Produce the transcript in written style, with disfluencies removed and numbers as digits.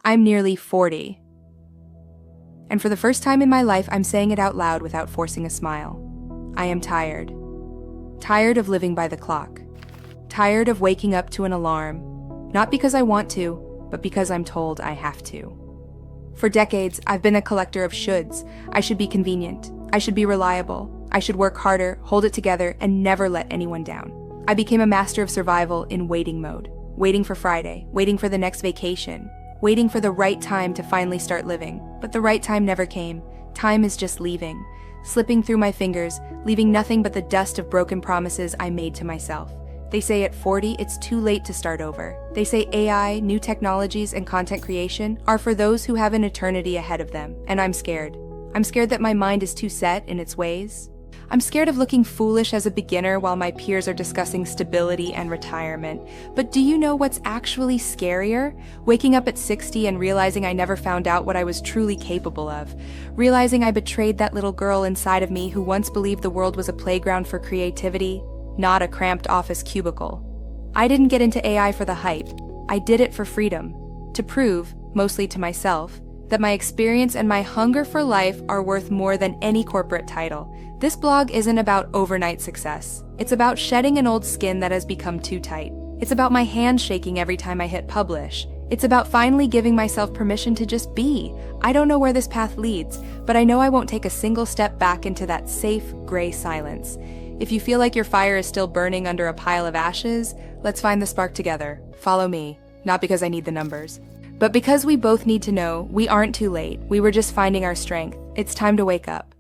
I'm nearly 40. And for the first time in my life, I'm saying it out loud without forcing a smile. I am tired. Tired of living by the clock. Tired of waking up to an alarm. Not because I want to, but because I'm told I have to. For decades, I've been a collector of shoulds. I should be convenient. I should be reliable. I should work harder, hold it together, and never let anyone down. I became a master of survival in waiting mode. Waiting for Friday, waiting for the next vacation, waiting for the right time to finally start living. But the right time never came. Time is just leaving, slipping through my fingers, leaving nothing but the dust of broken promises I made to myself. They say at 40, it's too late to start over. They say AI, new technologies, and content creation are for those who have an eternity ahead of them, and I'm scared. I'm scared that my mind is too set in its ways. I'm scared of looking foolish as a beginner while my peers are discussing stability and retirement. But do you know what's actually scarier? Waking up at 60 and realizing I never found out what I was truly capable of. Realizing I betrayed that little girl inside of me who once believed the world was a playground for creativity, not a cramped office cubicle. I didn't get into AI for the hype. I did it for freedom. To prove, mostly to myself, that my experience and my hunger for life are worth more than any corporate title. This blog isn't about overnight success. It's about shedding an old skin that has become too tight. It's about my hand shaking every time I hit publish. It's about finally giving myself permission to just be. I don't know where this path leads, but I know I won't take a single step back into that safe, gray silence. If you feel like your fire is still burning under a pile of ashes, let's find the spark together. Follow me, not because I need the numbers, but because we both need to know we aren't too late. We were just finding our strength. It's time to wake up.